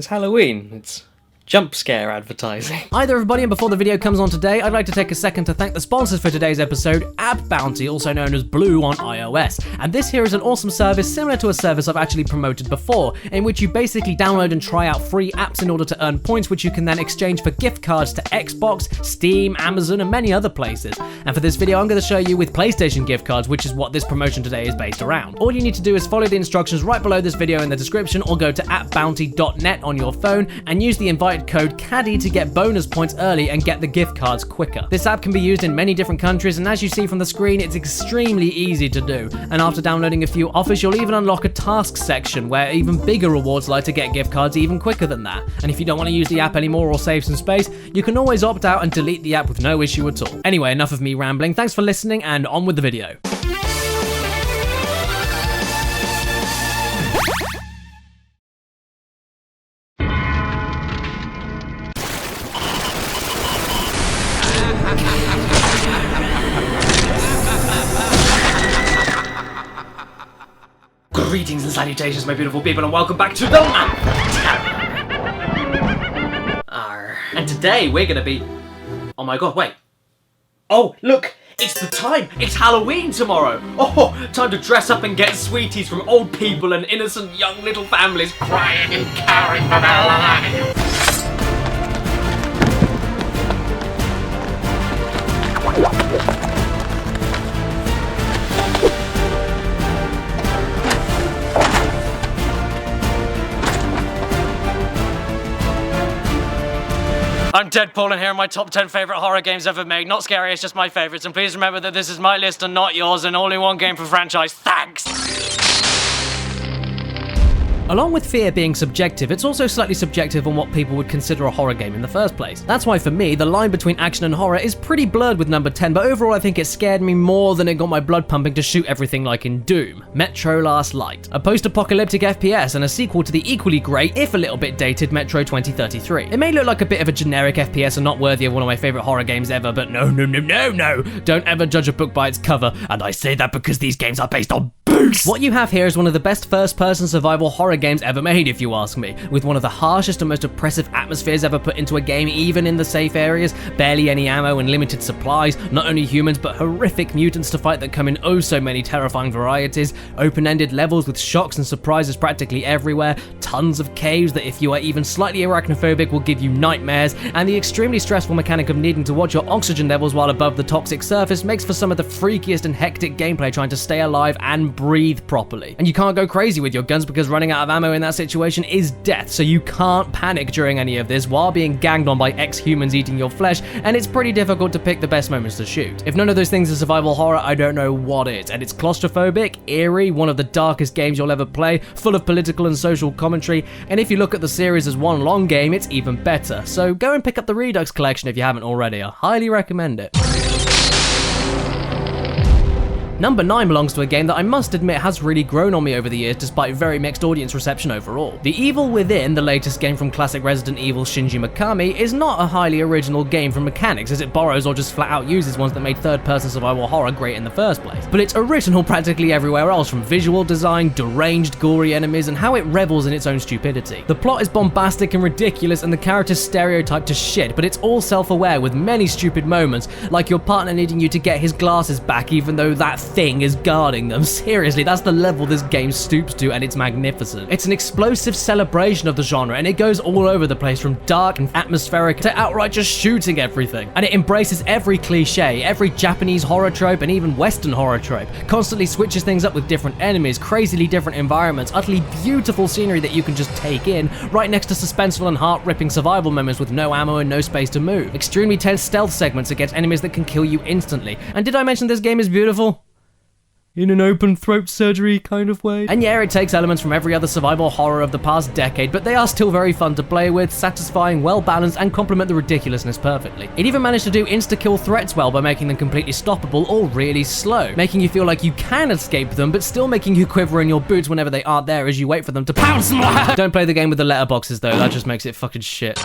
It's Halloween. It's jump scare advertising. Hi there everybody, and before the video comes on today, I'd like to take a second to thank the sponsors for today's episode, APPBOUNTY, also known as Blue on iOS. And this here is an awesome service similar to a service I've actually promoted before, in which you basically download and try out free apps in order to earn points, which you can then exchange for gift cards to Xbox, Steam, Amazon, and many other places. And for this video, I'm going to show you with PlayStation gift cards, which is what this promotion today is based around. All you need to do is follow the instructions right below this video in the description, or go to appbounty.net on your phone and use the invite code CADDY to get bonus points early and get the gift cards quicker. This app can be used in many different countries, and as you see from the screen, it's extremely easy to do. And after downloading a few offers, you'll even unlock a tasks section where even bigger rewards like to get gift cards even quicker than that. And if you don't want to use the app anymore or save some space, you can always opt out and delete the app with no issue at all. Anyway, enough of me rambling. Thanks for listening, and on with the video. Greetings and salutations, my beautiful people, and welcome back to the Map Arr. And today we're gonna be... Oh my god, wait. Oh, look! It's the time! It's Halloween tomorrow! Oh, time to dress up and get sweeties from old people and innocent young little families crying and cowering for their lives! I'm Deadpool, and here are my top 10 favourite horror games ever made. Not scary, it's just my favourites. And please remember that this is my list and not yours, and only one game per franchise. Thanks! Along with fear being subjective, it's also slightly subjective on what people would consider a horror game in the first place. That's why for me, the line between action and horror is pretty blurred with number 10, but overall I think it scared me more than it got my blood pumping to shoot everything like in Doom. Metro Last Light. A post-apocalyptic FPS and a sequel to the equally great, if a little bit dated, Metro 2033. It may look like a bit of a generic FPS and not worthy of one of my favourite horror games ever, but no. Don't ever judge a book by its cover, and I say that because these games are based on books! What you have here is one of the best first-person survival horror games ever made, if you ask me, with one of the harshest and most oppressive atmospheres ever put into a game, even in the safe areas, barely any ammo and limited supplies, not only humans but horrific mutants to fight that come in oh so many terrifying varieties, open-ended levels with shocks and surprises practically everywhere, tons of caves that if you are even slightly arachnophobic will give you nightmares, and the extremely stressful mechanic of needing to watch your oxygen levels while above the toxic surface makes for some of the freakiest and hectic gameplay trying to stay alive and breathe properly. And you can't go crazy with your guns because running out of ammo in that situation is death, so you can't panic during any of this while being ganged on by ex-humans eating your flesh, and it's pretty difficult to pick the best moments to shoot. If none of those things are survival horror, I don't know what is, and it's claustrophobic, eerie, one of the darkest games you'll ever play, full of political and social commentary, and if you look at the series as one long game, it's even better. So go and pick up the Redux collection if you haven't already. I highly recommend it. Number 9 belongs to a game that I must admit has really grown on me over the years despite very mixed audience reception overall. The Evil Within, the latest game from classic Resident Evil Shinji Mikami, is not a highly original game from mechanics, as it borrows or just flat out uses ones that made third-person survival horror great in the first place. But it's original practically everywhere else, from visual design, deranged, gory enemies, and how it revels in its own stupidity. The plot is bombastic and ridiculous, and the characters stereotyped to shit, but it's all self-aware with many stupid moments, like your partner needing you to get his glasses back even though that thing is guarding them. Seriously, that's the level this game stoops to, and it's magnificent. It's an explosive celebration of the genre, and it goes all over the place, from dark and atmospheric to outright just shooting everything. And it embraces every cliche, every Japanese horror trope, and even Western horror trope. Constantly switches things up with different enemies, crazily different environments, utterly beautiful scenery that you can just take in, right next to suspenseful and heart-ripping survival moments with no ammo and no space to move. Extremely tense stealth segments against enemies that can kill you instantly. And did I mention this game is beautiful? In an open throat surgery kind of way. And yeah, it takes elements from every other survival horror of the past decade, but they are still very fun to play with, satisfying, well-balanced, and complement the ridiculousness perfectly. It even managed to do insta-kill threats well by making them completely stoppable or really slow, making you feel like you can escape them, but still making you quiver in your boots whenever they aren't there as you wait for them to pounce more. Don't play the game with the letterboxes though, that just makes it fucking shit.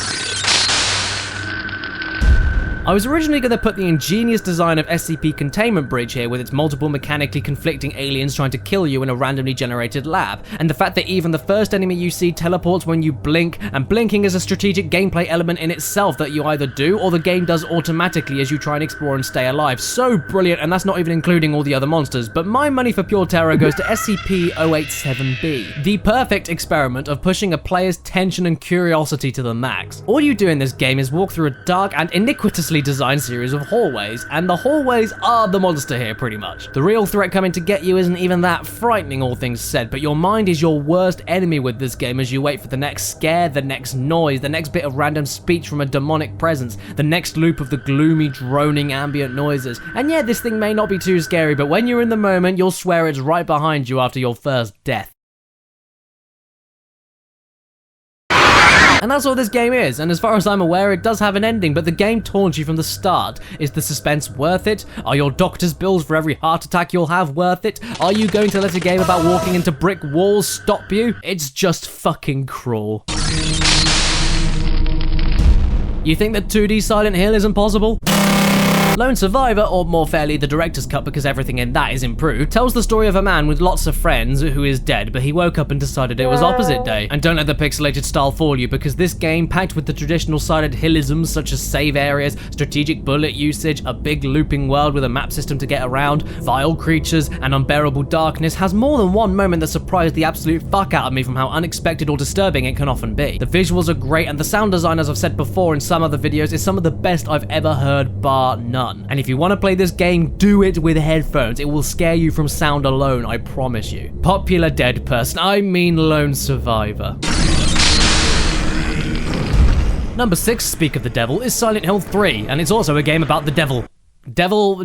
I was originally going to put the ingenious design of SCP Containment Breach here with its multiple mechanically conflicting aliens trying to kill you in a randomly generated lab, and the fact that even the first enemy you see teleports when you blink, and blinking is a strategic gameplay element in itself that you either do or the game does automatically as you try and explore and stay alive. So brilliant, and that's not even including all the other monsters, but my money for pure terror goes to SCP-087-B, the perfect experiment of pushing a player's tension and curiosity to the max. All you do in this game is walk through a dark and iniquitously designed series of hallways, and the hallways are the monster here pretty much. The real threat coming to get you isn't even that frightening, all things said, but your mind is your worst enemy with this game as you wait for the next scare, the next noise, the next bit of random speech from a demonic presence, the next loop of the gloomy, droning ambient noises. And yeah, this thing may not be too scary, but when you're in the moment, you'll swear it's right behind you after your first death. And that's all this game is, and as far as I'm aware, it does have an ending, but the game taunts you from the start. Is the suspense worth it? Are your doctor's bills for every heart attack you'll have worth it? Are you going to let a game about walking into brick walls stop you? It's just fucking cruel. You think that 2D Silent Hill isn't possible? Lone Survivor, or more fairly the director's cut because everything in that is improved, tells the story of a man with lots of friends who is dead, but he woke up and decided it was opposite day. And don't let the pixelated style fool you, because this game, packed with the traditional Silent Hillisms such as save areas, strategic bullet usage, a big looping world with a map system to get around, vile creatures, and unbearable darkness, has more than one moment that surprised the absolute fuck out of me from how unexpected or disturbing it can often be. The visuals are great, and the sound design, as I've said before in some other videos, is some of the best I've ever heard, bar none. And if you want to play this game, do it with headphones. It will scare you from sound alone, I promise you. Popular dead person, I mean Lone Survivor. Number 6, speak of the devil, is Silent Hill 3, and it's also a game about the devil. Devil.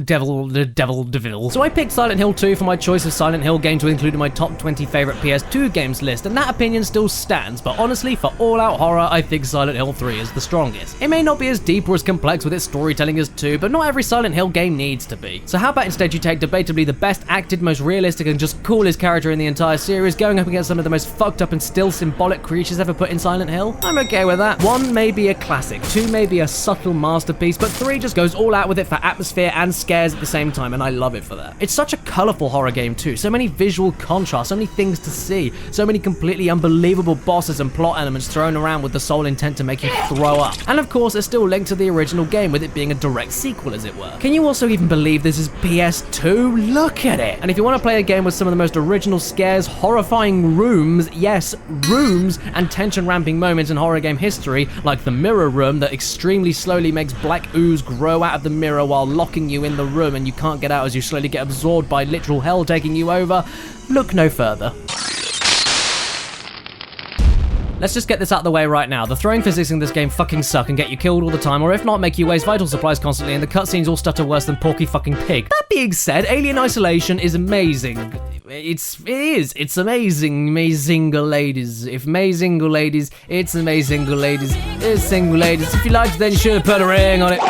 So I picked Silent Hill 2 for my choice of Silent Hill game to include in my top 20 favorite PS2 games list, and that opinion still stands, but honestly, for all-out horror, I think Silent Hill 3 is the strongest. It may not be as deep or as complex with its storytelling as 2, but not every Silent Hill game needs to be. So how about instead you take debatably the best acted, most realistic, and just coolest character in the entire series, going up against some of the most fucked up and still symbolic creatures ever put in Silent Hill? I'm okay with that. 1 may be a classic, 2 may be a subtle masterpiece, but 3 just goes all out with it for atmosphere and scares at the same time, and I love it for that. It's such a colourful horror game too, so many visual contrasts, so many things to see, so many completely unbelievable bosses and plot elements thrown around with the sole intent to make you throw up. And of course, it's still linked to the original game, with it being a direct sequel, as it were. Can you also even believe this is PS2? Look at it! And if you want to play a game with some of the most original scares, horrifying rooms, yes, rooms, and tension-ramping moments in horror game history, like the mirror room that extremely slowly makes black ooze grow out of the mirror while locking you in the room and you can't get out as you slowly get absorbed by literal hell taking you over, look no further. Let's just get this out of the way right now. The throwing physics in this game fucking suck and get you killed all the time, or if not, make you waste vital supplies constantly, and the cutscenes all stutter worse than Porky fucking Pig. That being said, Alien Isolation is amazing. It's amazing, ladies. If amazing ladies, it's amazing ladies. It's single ladies. If you liked it, then you should have put a ring on it.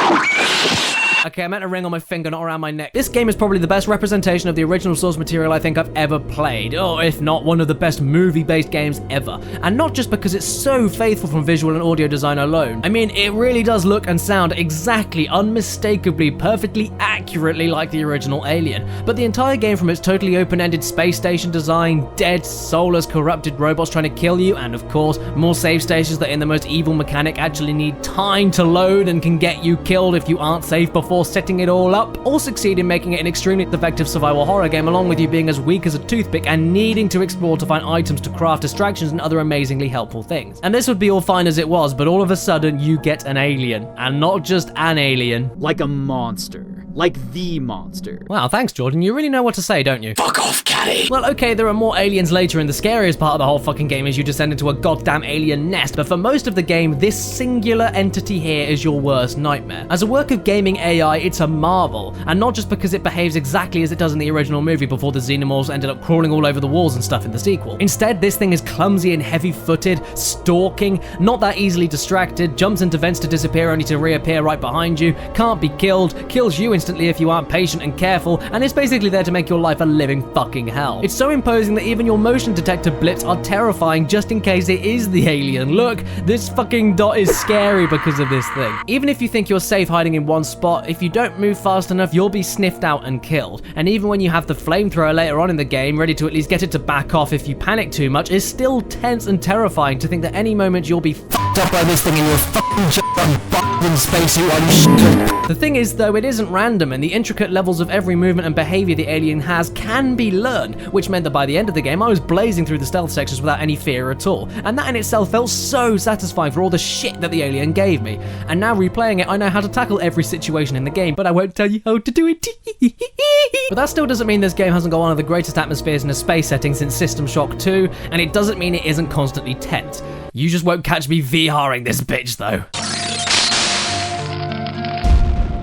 Okay, I meant a ring on my finger, not around my neck. This game is probably the best representation of the original source material I think I've ever played, or if not, one of the best movie-based games ever. And not just because it's so faithful from visual and audio design alone. I mean, it really does look and sound exactly, unmistakably, perfectly accurately like the original Alien. But the entire game, from its totally open-ended space station design, dead, soulless, corrupted robots trying to kill you, and of course, more save stations that in the most evil mechanic actually need time to load and can get you killed if you aren't safe before setting it all up, all succeed in making it an extremely effective survival horror game, along with you being as weak as a toothpick and needing to explore to find items to craft, distractions, and other amazingly helpful things. And this would be all fine as it was, but all of a sudden you get an alien. And not just an alien. Like a monster. Like the monster. Wow, thanks Jordan, you really know what to say, don't you? Fuck off, Caddy! Well, okay, there are more aliens later, and the scariest part of the whole fucking game is you descend into a goddamn alien nest, but for most of the game, this singular entity here is your worst nightmare. As a work of gaming AI, it's a marvel, and not just because it behaves exactly as it does in the original movie before the xenomorphs ended up crawling all over the walls and stuff in the sequel. Instead, this thing is clumsy and heavy-footed, stalking, not that easily distracted, jumps into vents to disappear only to reappear right behind you, can't be killed, kills you instead instantly if you aren't patient and careful, and it's basically there to make your life a living fucking hell. It's so imposing that even your motion detector blips are terrifying just in case it is the alien. Look, this fucking dot is scary because of this thing. Even if you think you're safe hiding in one spot, if you don't move fast enough, you'll be sniffed out and killed. And even when you have the flamethrower later on in the game, ready to at least get it to back off if you panic too much, it's still tense and terrifying to think that any moment you'll be fucked up by this thing in your fucking in spacesuit while you shit. The thing is though, it isn't random, and the intricate levels of every movement and behavior the alien has can be learned, which meant that by the end of the game I was blazing through the stealth sections without any fear at all, and that in itself felt so satisfying for all the shit that the alien gave me. And now replaying it, I know how to tackle every situation in the game, but I won't tell you how to do it. But that still doesn't mean this game hasn't got one of the greatest atmospheres in a space setting since System Shock 2, and it doesn't mean it isn't constantly tense. You just won't catch me VRing this bitch though.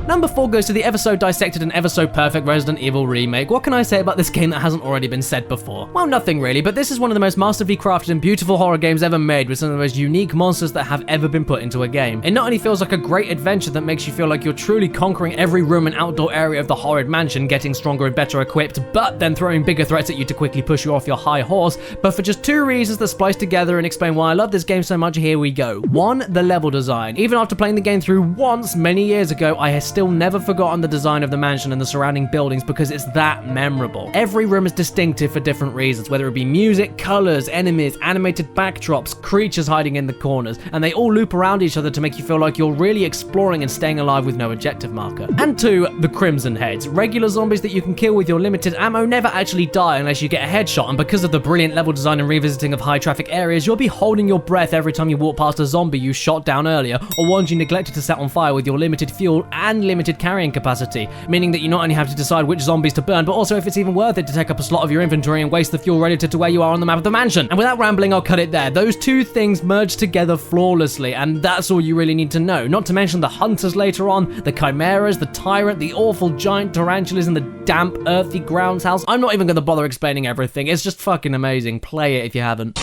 Number 4 goes to the ever so dissected and ever so perfect Resident Evil Remake. What can I say about this game that hasn't already been said before? Well, nothing really, but this is one of the most masterfully crafted and beautiful horror games ever made, with some of the most unique monsters that have ever been put into a game. It not only feels like a great adventure that makes you feel like you're truly conquering every room and outdoor area of the horrid mansion, getting stronger and better equipped, but then throwing bigger threats at you to quickly push you off your high horse, but for just 2 reasons that splice together and explain why I love this game so much, here we go. 1, the level design. Even after playing the game through once many years ago, I have still never forgotten the design of the mansion and the surrounding buildings because it's that memorable. Every room is distinctive for different reasons, whether it be music, colors, enemies, animated backdrops, creatures hiding in the corners, and they all loop around each other to make you feel like you're really exploring and staying alive with no objective marker. And 2, the Crimson Heads. Regular zombies that you can kill with your limited ammo never actually die unless you get a headshot, and because of the brilliant level design and revisiting of high traffic areas, you'll be holding your breath every time you walk past a zombie you shot down earlier, or ones you neglected to set on fire with your limited fuel and limited carrying capacity, meaning that you not only have to decide which zombies to burn, but also if it's even worth it to take up a slot of your inventory and waste the fuel relative to where you are on the map of the mansion. And without rambling, I'll cut it there. Those 2 things merge together flawlessly, and that's all you really need to know. Not to mention the hunters later on, the chimeras, the tyrant, the awful giant tarantulas, and the damp, earthy grounds house. I'm not even going to bother explaining everything. It's just fucking amazing. Play it if you haven't.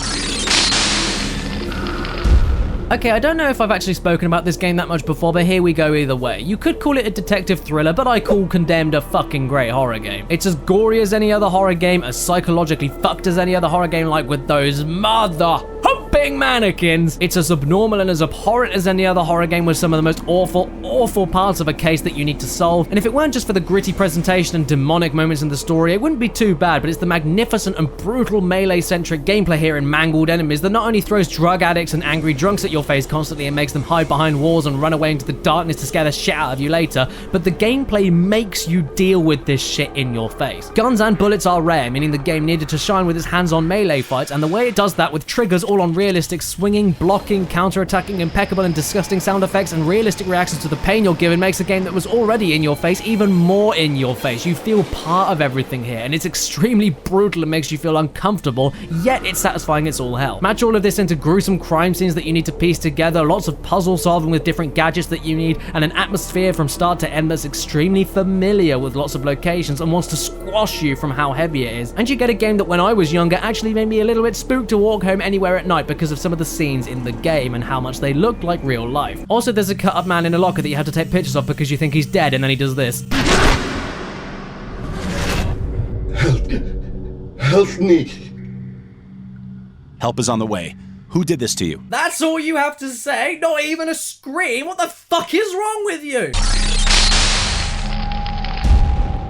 Okay, I don't know if I've actually spoken about this game that much before, but here we go either way. You could call it a detective thriller, but I call Condemned a fucking great horror game. It's as gory as any other horror game, as psychologically fucked as any other horror game, like with those humping mannequins. It's as abnormal and as abhorrent as any other horror game, with some of the most awful parts of a case that you need to solve. And if it weren't just for the gritty presentation and demonic moments in the story, it wouldn't be too bad, but it's the magnificent and brutal melee-centric gameplay here and mangled enemies that not only throws drug addicts and angry drunks at your face constantly and makes them hide behind walls and run away into the darkness to scare the shit out of you later, but the gameplay makes you deal with this shit in your face. Guns and bullets are rare, meaning the game needed to shine with its hands-on melee fights, and the way it does that with triggers all on realistic swinging, blocking, counter-attacking, impeccable and disgusting sound effects, and realistic reactions to the pain you're given makes a game that was already in your face even more in your face. You feel part of everything here, and it's extremely brutal and makes you feel uncomfortable, yet it's satisfying it's all hell. Match all of this into gruesome crime scenes that you need to piece together, lots of puzzle solving with different gadgets that you need, and an atmosphere from start to end that's extremely familiar with lots of locations and wants to squash you from how heavy it is. And you get a game that when I was younger actually made me a little bit spooked to walk home anywhere at night because of some of the scenes in the game and how much they looked like real life. Also, there's a cut up man in a locker that you have to take pictures of because you think he's dead, and then he does this. Help me. Help is on the way. Who did this to you? That's all you have to say? Not even a scream? What the fuck is wrong with you?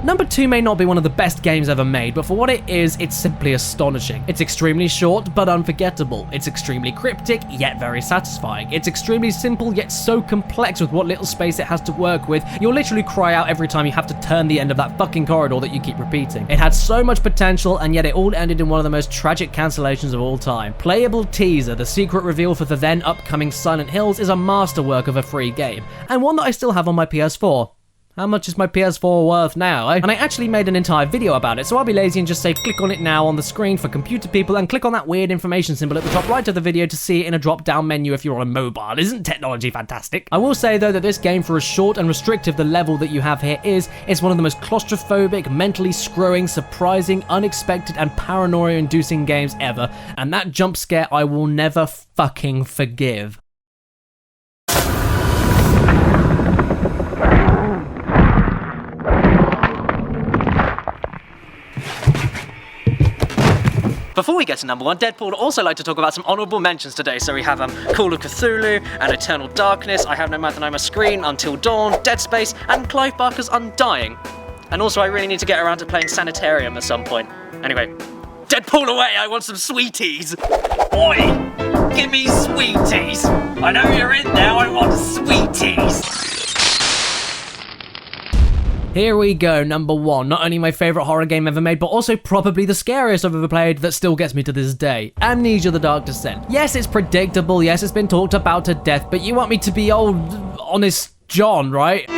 Number 2 may not be one of the best games ever made, but for what it is, it's simply astonishing. It's extremely short, but unforgettable. It's extremely cryptic, yet very satisfying. It's extremely simple, yet so complex with what little space it has to work with, you'll literally cry out every time you have to turn the end of that fucking corridor that you keep repeating. It had so much potential, and yet it all ended in one of the most tragic cancellations of all time. Playable Teaser, the secret reveal for the then upcoming Silent Hills, is a masterwork of a free game, and one that I still have on my PS4. How much is my PS4 worth now, eh? And I actually made an entire video about it, so I'll be lazy and just say click on it now on the screen for computer people and click on that weird information symbol at the top right of the video to see it in a drop-down menu if you're on a mobile. Isn't technology fantastic? I will say though that this game, for as short and restrictive the level that you have here is one of the most claustrophobic, mentally screwing, surprising, unexpected and paranoia-inducing games ever, and that jump scare I will never fucking forgive. Before we get to number 1, Deadpool would also like to talk about some honourable mentions today. So we have Call of Cthulhu and Eternal Darkness, I Have No Mouth and I'm a Screen, Until Dawn, Dead Space, and Clive Barker's Undying. And also I really need to get around to playing Sanitarium at some point. Anyway, Deadpool away, I want some sweeties! Oi! Give me sweeties! I know you're in there, I want sweeties! Here we go, number 1. Not only my favourite horror game ever made, but also probably the scariest I've ever played that still gets me to this day. Amnesia: The Dark Descent. Yes, it's predictable, yes, it's been talked about to death, but you want me to be old, honest John, right?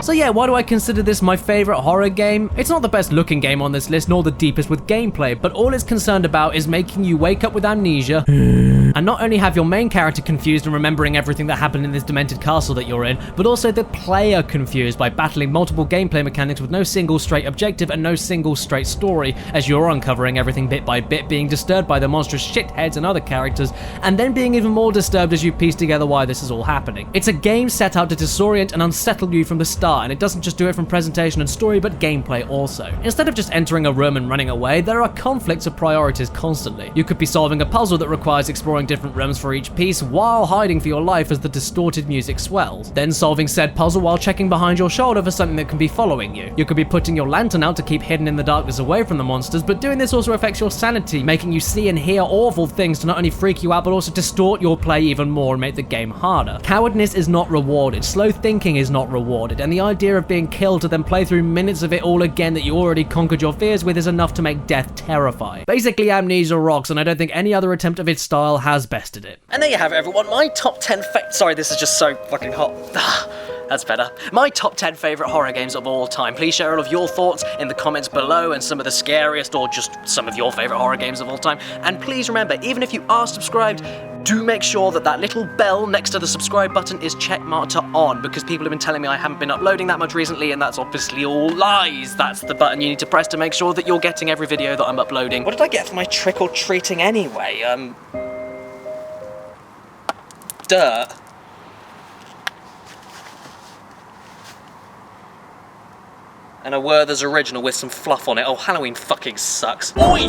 So yeah, why do I consider this my favourite horror game? It's not the best looking game on this list, nor the deepest with gameplay, but all it's concerned about is making you wake up with amnesia, and not only have your main character confused and remembering everything that happened in this demented castle that you're in, but also the player confused by battling multiple gameplay mechanics with no single straight objective and no single straight story, as you're uncovering everything bit by bit, being disturbed by the monstrous shitheads and other characters, and then being even more disturbed as you piece together why this is all happening. It's a game set out to disorient and unsettle you from the start, and it doesn't just do it from presentation and story, but gameplay also. Instead of just entering a room and running away, there are conflicts of priorities constantly. You could be solving a puzzle that requires exploring different rooms for each piece while hiding for your life as the distorted music swells. Then solving said puzzle while checking behind your shoulder for something that can be following you. You could be putting your lantern out to keep hidden in the darkness away from the monsters, but doing this also affects your sanity, making you see and hear awful things to not only freak you out, but also distort your play even more and make the game harder. Cowardness is not rewarded, slow thinking is not rewarded, and the idea of being killed to then play through minutes of it all again that you already conquered your fears with is enough to make death terrifying. Basically, Amnesia rocks, and I don't think any other attempt of its style has bested it. And there you have it, everyone. My top 10 sorry, this is just so fucking hot. That's better. My top 10 favourite horror games of all time. Please share all of your thoughts in the comments below and some of the scariest or just some of your favourite horror games of all time. And please remember, even if you are subscribed, do make sure that that little bell next to the subscribe button is checkmarked to on, because people have been telling me I haven't been uploading that much recently, and that's obviously all lies. That's the button you need to press to make sure that you're getting every video that I'm uploading. What did I get for my trick-or-treating anyway? Dirt. And a Werther's original with some fluff on it. Oh, Halloween fucking sucks. Oi!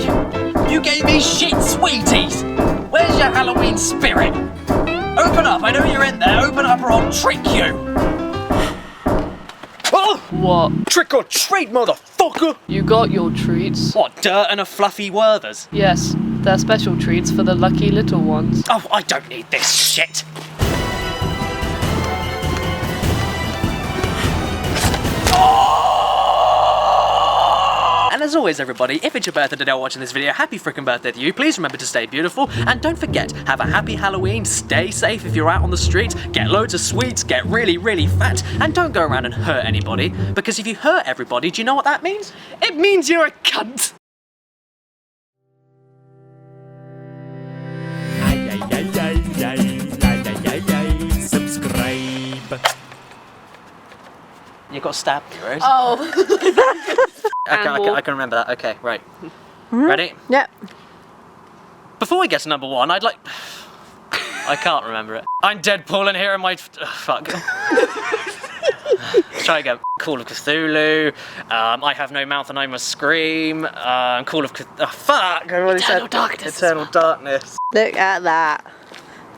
You gave me shit sweeties! Where's your Halloween spirit? Open up, I know you're in there. Open up or I'll trick you. Oh! What? Trick or treat, motherfucker! You got your treats. What, dirt and a fluffy Werther's? Yes, they're special treats for the lucky little ones. Oh, I don't need this shit. And as always, everybody, if it's your birthday today while watching this video, happy freaking birthday to you. Please remember to stay beautiful, and don't forget, have a happy Halloween, stay safe if you're out on the street, get loads of sweets, get really, really fat, and don't go around and hurt anybody, because if you hurt everybody, do you know what that means? It means you're a cunt! Subscribe. You got stabbed, Rose. Oh. I can remember that. Okay, right. Ready? Yep. Before we get to number 1, I'd like... I can't remember it. I'm Deadpool, and here are my... fuck. Let's try again. Call of Cthulhu, I Have No Mouth and I Must Scream, Call of Cthulhu... fuck! I already said Darkness. Eternal Darkness. Look at that.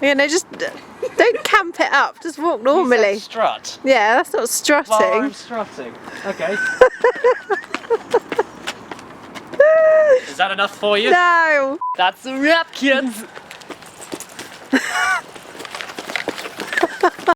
You know, just don't camp it up. Just walk normally. Strut. Yeah, that's not strutting. Well, I'm strutting. Okay. Is that enough for you? No. That's a wrap, kids.